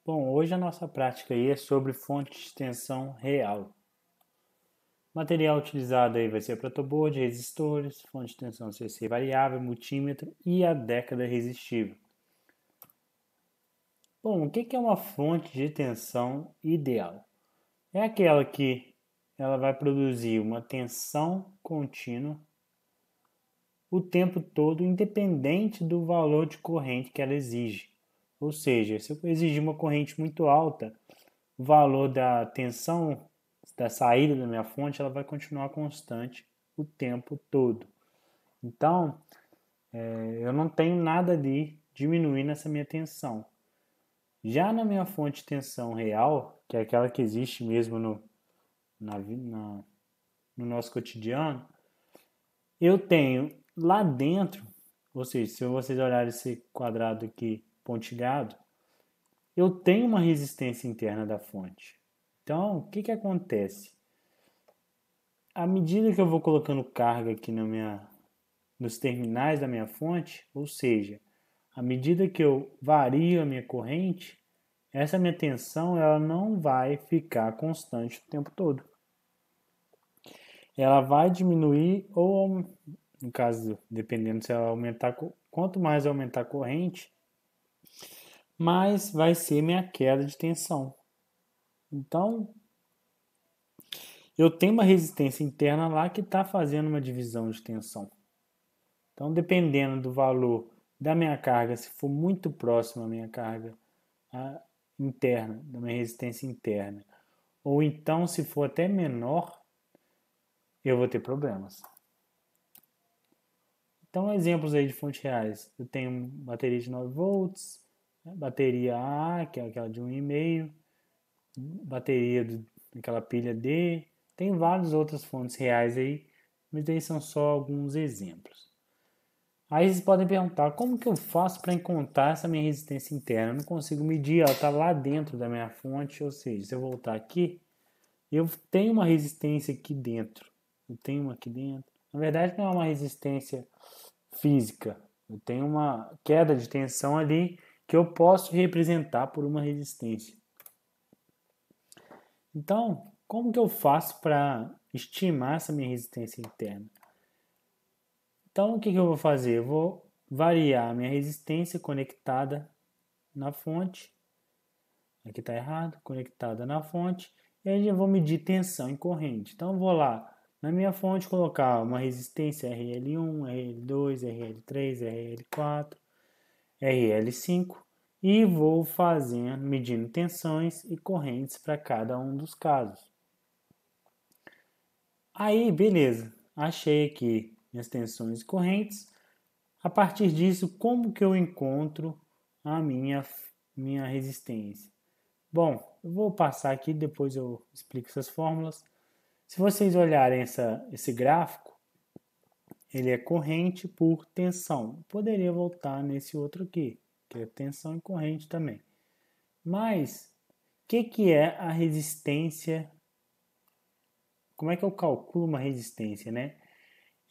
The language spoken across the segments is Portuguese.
Bom, hoje a nossa prática aí é sobre fonte de tensão real. O material utilizado aí vai ser protoboard, resistores, fonte de tensão CC variável, multímetro e a década resistível. Bom, o que é uma fonte de tensão ideal? É aquela que ela vai produzir uma tensão contínua o tempo todo, independente do valor de corrente que ela exige. Ou seja, se eu exigir uma corrente muito alta, o valor da tensão da saída da minha fonte ela vai continuar constante o tempo todo. Então, eu não tenho nada de diminuir nessa minha tensão. Já na minha fonte de tensão real, que é aquela que existe mesmo no nosso cotidiano, eu tenho lá dentro, ou seja, se vocês olharem esse quadrado aqui pontilhado, eu tenho uma resistência interna da fonte. Então, o que acontece? À medida que eu vou colocando carga aqui nos terminais da minha fonte, ou seja, à medida que eu vario a minha corrente, essa minha tensão ela não vai ficar constante o tempo todo. Ela vai diminuir ou, no caso, dependendo se ela aumentar, quanto mais aumentar a corrente, mais vai ser minha queda de tensão. Então, eu tenho uma resistência interna lá que está fazendo uma divisão de tensão. Então, dependendo do valor da minha carga, se for muito próximo à minha carga interna, da minha resistência interna, ou então se for até menor, eu vou ter problemas. Então, exemplos aí de fontes reais. Eu tenho bateria de 9 volts, bateria A, que é aquela de 1,5, bateria daquela pilha D. Tem várias outras fontes reais aí, mas aí são só alguns exemplos. Aí vocês podem perguntar, como que eu faço para encontrar essa minha resistência interna? Eu não consigo medir, ela está lá dentro da minha fonte, ou seja, se eu voltar aqui, eu tenho uma resistência aqui dentro. Eu tenho uma aqui dentro. Na verdade, não é uma resistência física. Eu tenho uma queda de tensão ali que eu posso representar por uma resistência. Então, como que eu faço para estimar essa minha resistência interna? Então, o que eu vou fazer? Eu vou variar a minha resistência conectada na fonte. Aqui está errado, conectada na fonte. E aí eu vou medir tensão em corrente. Então, eu vou lá na minha fonte colocar uma resistência RL1, RL2, RL3, RL4, RL5 e vou fazendo, medindo tensões e correntes para cada um dos casos. Aí, beleza, achei aqui minhas tensões e correntes. A partir disso, como que eu encontro a minha resistência? Bom, eu vou passar aqui, depois eu explico essas fórmulas. Se vocês olharem esse gráfico, ele é corrente por tensão. Poderia voltar nesse outro aqui, que é tensão e corrente também. Mas, o que é a resistência? Como é que eu calculo uma resistência, né?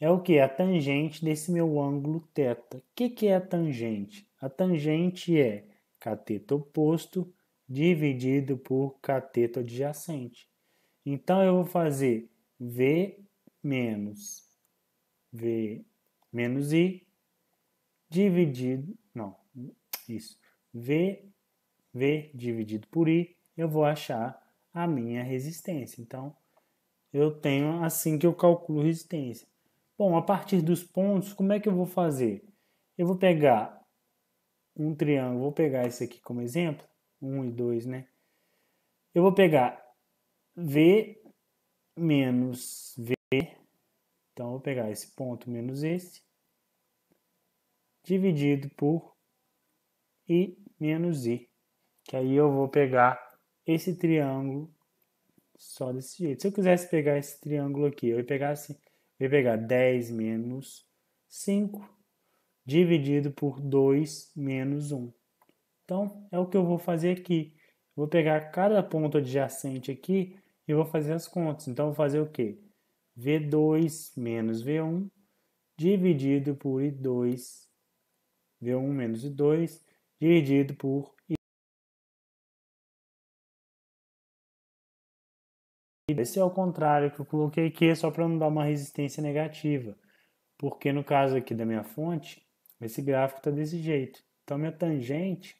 É o que? A tangente desse meu ângulo θ. O que é a tangente? A tangente é cateto oposto dividido por cateto adjacente. Então, eu vou fazer V menos I dividido, não, isso, V dividido por I, eu vou achar a minha resistência. Então, eu tenho assim que eu calculo resistência. Bom, a partir dos pontos, como é que eu vou fazer? Eu vou pegar um triângulo, vou pegar esse aqui como exemplo, 1 e 2, né? Eu vou pegar V menos V, então eu vou pegar esse ponto menos esse, dividido por I menos I, que aí eu vou pegar esse triângulo só desse jeito. Se eu quisesse pegar esse triângulo aqui, eu ia pegar assim, eu ia pegar 10 menos 5 dividido por 2 menos 1. Então, é o que eu vou fazer aqui. Vou pegar cada ponto adjacente aqui e vou fazer as contas. Então, vou fazer o quê? V2 menos V1 dividido por I2, V1 menos I2 dividido por Esse é o contrário que eu coloquei aqui, só para não dar uma resistência negativa. Porque no caso aqui da minha fonte, esse gráfico está desse jeito. Então, minha tangente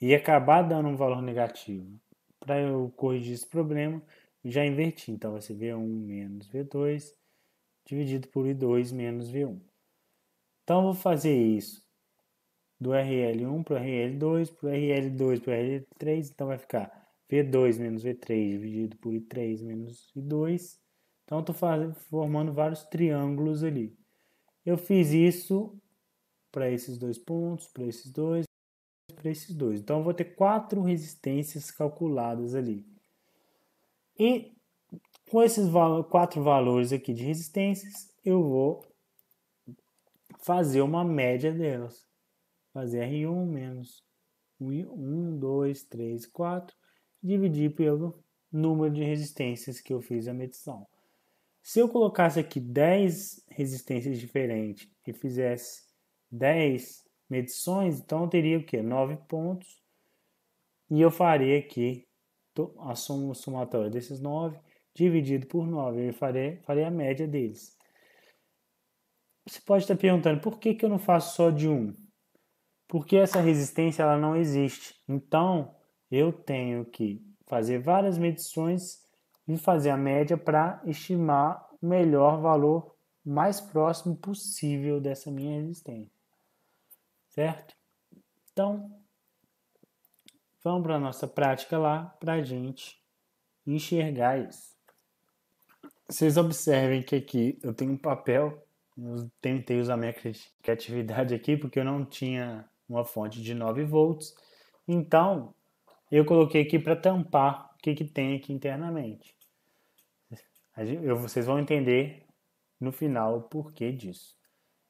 ia acabar dando um valor negativo. Para eu corrigir esse problema, eu já inverti. Então, vai ser V1 menos V2 dividido por I2 menos V1. Então, eu vou fazer isso do RL1 para o RL2, para o RL2 para o RL3. Então, vai ficar V2 menos V3 dividido por I3 menos I2. Então, eu estou formando vários triângulos ali. Eu fiz isso para esses dois pontos, para esses dois, para esses dois. Então, eu vou ter 4 resistências calculadas ali. E com esses 4 valores aqui de resistências, eu vou fazer uma média delas. Fazer R1 menos 1, 2, 3, 4, dividir pelo número de resistências que eu fiz a medição. Se eu colocasse aqui 10 resistências diferentes e fizesse 10 medições, então eu teria o quê? 9 pontos. E eu faria aqui a somatória desses 9 dividido por 9. Eu faria a média deles. Você pode estar perguntando, por que eu não faço só de 1? Porque essa resistência ela não existe. Então, eu tenho que fazer várias medições e fazer a média para estimar o melhor valor mais próximo possível dessa minha resistência. Certo? Então, vamos para a nossa prática lá para a gente enxergar isso. Vocês observem que aqui eu tenho um papel. Eu tentei usar minha criatividade aqui porque eu não tinha uma fonte de 9 volts. Então, eu coloquei aqui para tampar o que tem aqui internamente. Vocês vão entender no final o porquê disso.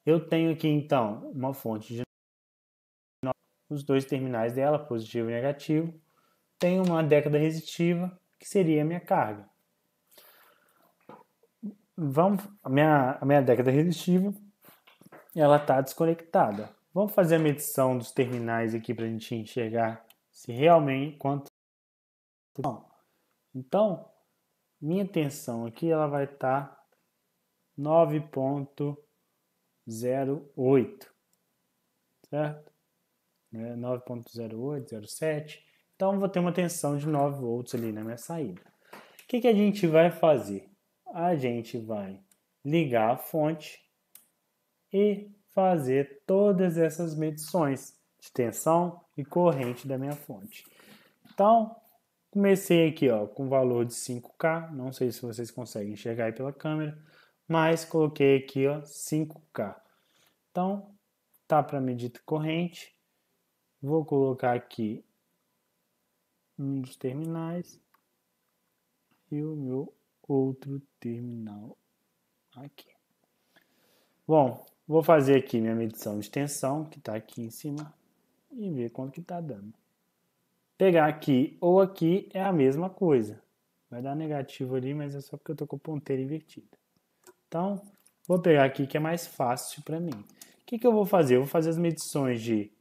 Eu tenho aqui, então, uma fonte de os dois terminais dela, positivo e negativo. Tenho uma década resistiva, que seria a minha carga. A minha década resistiva, ela está desconectada. Vamos fazer a medição dos terminais aqui para a gente enxergar se realmente quanto. Então, minha tensão aqui ela vai estar 9.08, certo? 9.08, 07. Então, vou ter uma tensão de 9 volts ali na minha saída. O que a gente vai fazer? A gente vai ligar a fonte e fazer todas essas medições de tensão e corrente da minha fonte. Então, comecei aqui com o valor de 5K, não sei se vocês conseguem enxergar aí pela câmera, mas coloquei aqui 5K. Então, tá para medir corrente. Vou colocar aqui um dos terminais e o meu outro terminal aqui. Bom, vou fazer aqui minha medição de tensão, que está aqui em cima, e ver quanto que está dando. Pegar aqui ou aqui é a mesma coisa. Vai dar negativo ali, mas é só porque eu estou com a ponteira invertida. Então, vou pegar aqui que é mais fácil para mim. O que eu vou fazer? Eu vou fazer as medições de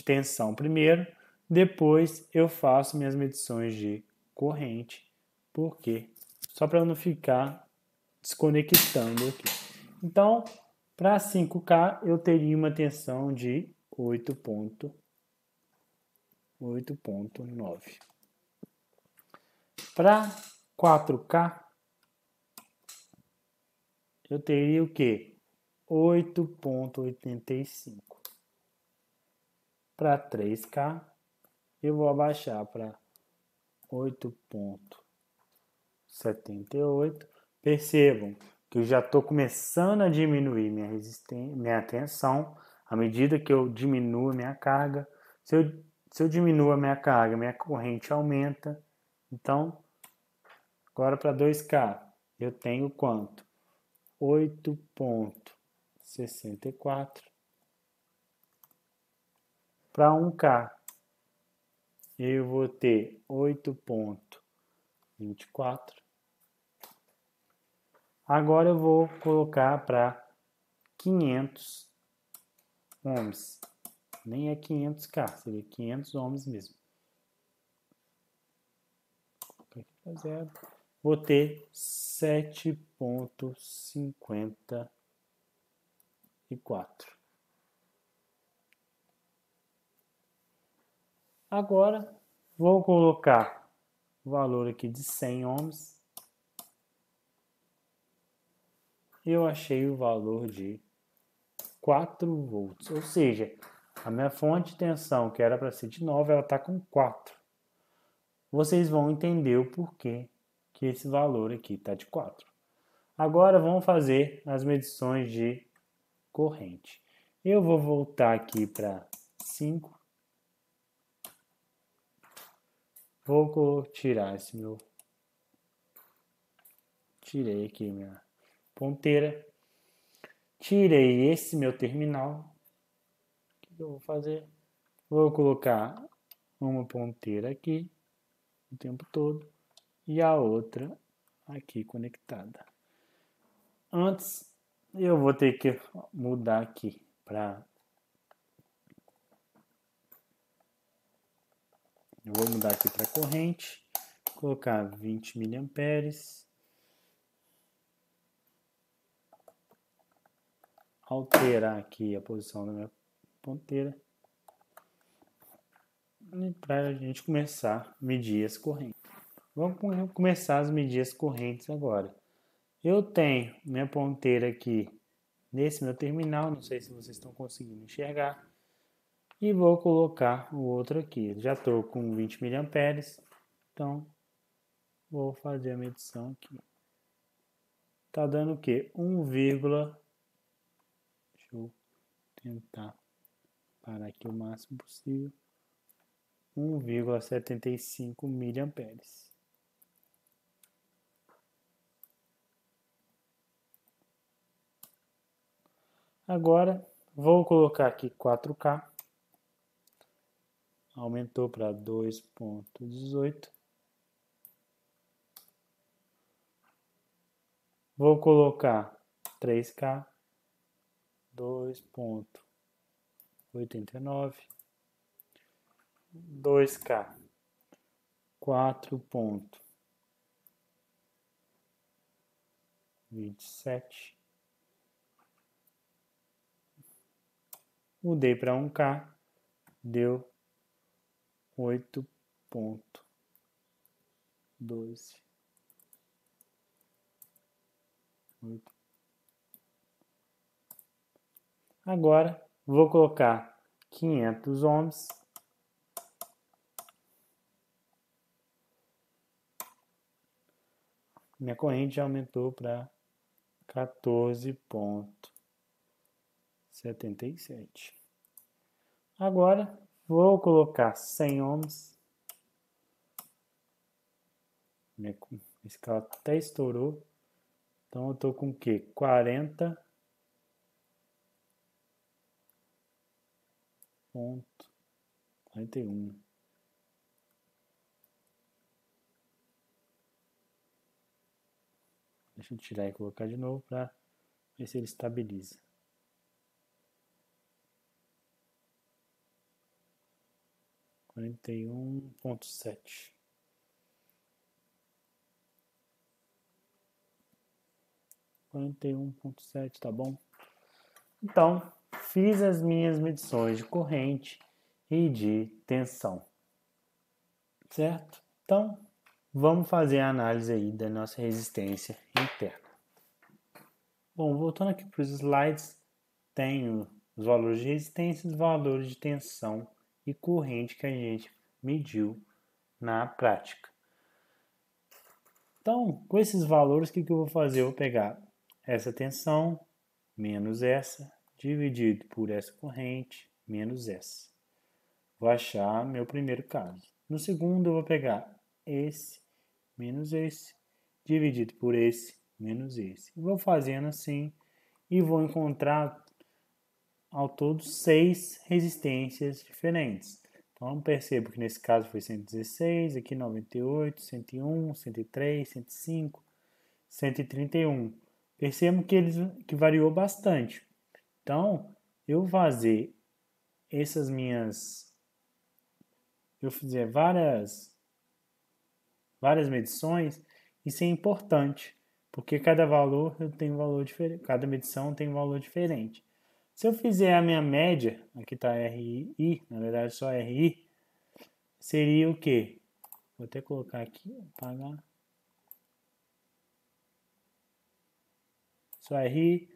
tensão primeiro, depois eu faço minhas medições de corrente, porque só para não ficar desconectando aqui. Então, para 5K eu teria uma tensão de 8.9. Para 4K eu teria o quê? 8.85. Para 3K, eu vou abaixar para 8.78. Percebam que eu já estou começando a diminuir minha tensão à medida que eu diminuo a minha carga. Se eu diminuo a minha carga, minha corrente aumenta. Então, agora para 2K, eu tenho quanto? 8.64. Para 1K, eu vou ter 8.24. Agora eu vou colocar para 500 ohms. Nem é 500K, seria 500 ohms mesmo. 0, vou ter 7,54. Agora, vou colocar o valor aqui de 100 ohms. Eu achei o valor de 4 volts, ou seja, a minha fonte de tensão, que era para ser de 9, ela está com 4. Vocês vão entender o porquê que esse valor aqui está de 4. Agora vamos fazer as medições de corrente. Eu vou voltar aqui para 5. Vou tirar esse meu... Tirei aqui minha ponteira. Tirei esse meu terminal. O que eu vou fazer? Vou colocar uma ponteira aqui o tempo todo e a outra aqui conectada. Antes, eu vou ter que mudar aqui para... Eu vou mudar aqui para corrente, colocar 20 miliamperes. Alterar aqui a posição da minha ponteira. E para a gente começar a medir as correntes. Vamos começar as medir as correntes agora. Eu tenho minha ponteira aqui nesse meu terminal, não sei se vocês estão conseguindo enxergar. E vou colocar o outro aqui. Já estou com 20 miliamperes, então vou fazer a medição aqui. Está dando o quê? Deixa eu tentar parar aqui o máximo possível. 1,75 miliamperes. Agora vou colocar aqui 4K. Aumentou para 2,18. Vou colocar 3K. 2,89. 2K. 4,27. Mudei para 1K. Deu 8,12. Agora vou colocar 500 ohms. Minha corrente já aumentou para 14,77. Agora vou colocar 100 ohms. Minha escala até estourou. Então eu estou com o quê? 40,41. Deixa eu tirar e colocar de novo para ver se ele estabiliza. 41,7. 41,7, tá bom? Então, fiz as minhas medições de corrente e de tensão, certo? Então, vamos fazer a análise aí da nossa resistência interna. Bom, voltando aqui para os slides, tenho os valores de resistência, os valores de tensão e corrente que a gente mediu na prática. Então, com esses valores, o que eu vou fazer? Eu vou pegar essa tensão menos essa, dividido por essa corrente menos essa. Vou achar meu primeiro caso. No segundo, eu vou pegar esse menos esse, dividido por esse menos esse. Vou fazendo assim e vou encontrar ao todo 6 resistências diferentes. Então, percebo que nesse caso foi 116, aqui 98, 101, 103, 105, 131. Percebo que variou bastante. Então, eu vou fazer eu fizer várias várias medições, isso é importante, porque cada valor tem um valor diferente, cada medição tem um valor diferente. Se eu fizer a minha média, aqui está RI, na verdade só RI, seria o quê? Vou até colocar aqui, apagar. Só RI,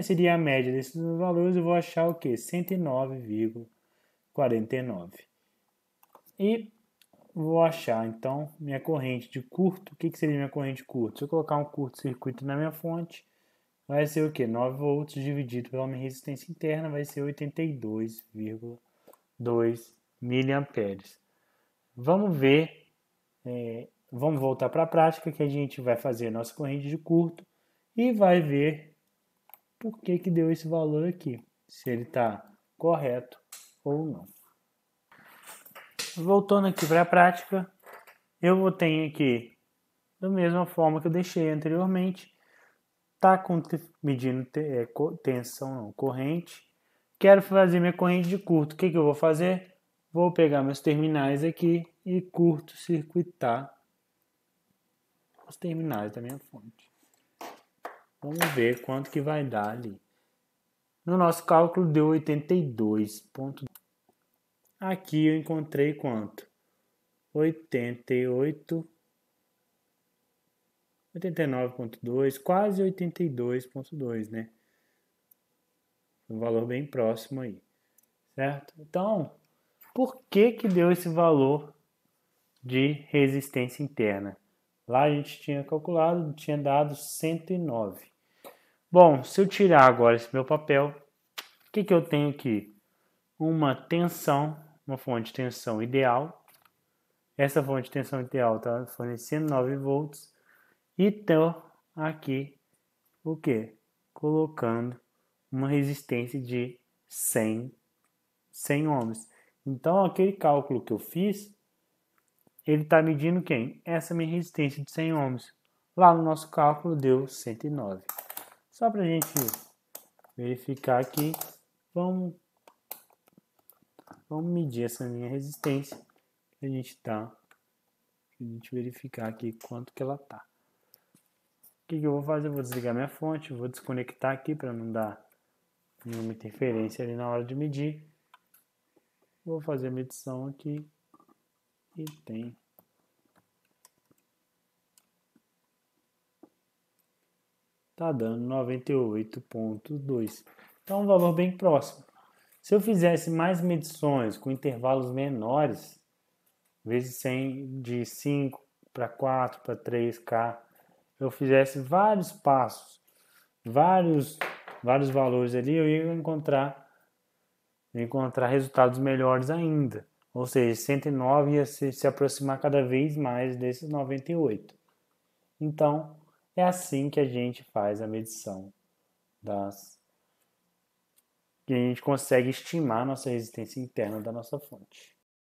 seria a média desses valores, eu vou achar o quê? 109,49. E vou achar, então, minha corrente de curto. O que seria minha corrente de curto? Se eu colocar um curto-circuito na minha fonte, vai ser o quê? 9 volts dividido pela minha resistência interna, vai ser 82,2 miliamperes. Vamos ver, vamos voltar para a prática, que a gente vai fazer a nossa corrente de curto e vai ver por que deu esse valor aqui, se ele está correto ou não. Voltando aqui para a prática, eu vou ter aqui, da mesma forma que eu deixei anteriormente, tá medindo tensão, não, corrente. Quero fazer minha corrente de curto. O que eu vou fazer? Vou pegar meus terminais aqui e curto-circuitar os terminais da minha fonte. Vamos ver quanto que vai dar ali. No nosso cálculo deu 82. Aqui eu encontrei quanto? 89,2, quase 82,2, né? Um valor bem próximo aí, certo? Então, por que deu esse valor de resistência interna? Lá a gente tinha calculado, tinha dado 109. Bom, se eu tirar agora esse meu papel, o que eu tenho aqui? Uma tensão, uma fonte de tensão ideal. Essa fonte de tensão ideal está fornecendo 9 volts. E estou aqui, o quê? Colocando uma resistência de 100 ohms. Então, aquele cálculo que eu fiz, ele está medindo quem? Essa minha resistência de 100 ohms. Lá no nosso cálculo deu 109. Só para a gente verificar aqui, vamos medir essa minha resistência. A gente verificar aqui quanto que ela está. O que eu vou fazer? Eu vou desligar minha fonte, vou desconectar aqui para não dar nenhuma interferência ali na hora de medir. Vou fazer a medição aqui e tem. Tá dando 98,2. Então, um valor bem próximo. Se eu fizesse mais medições com intervalos menores, vezes 100, de 5 para 4 para 3K, eu fizesse vários passos, vários valores ali, eu ia encontrar resultados melhores ainda. Ou seja, 109 ia se aproximar cada vez mais desses 98. Então, é assim que a gente faz a medição que a gente consegue estimar a nossa resistência interna da nossa fonte.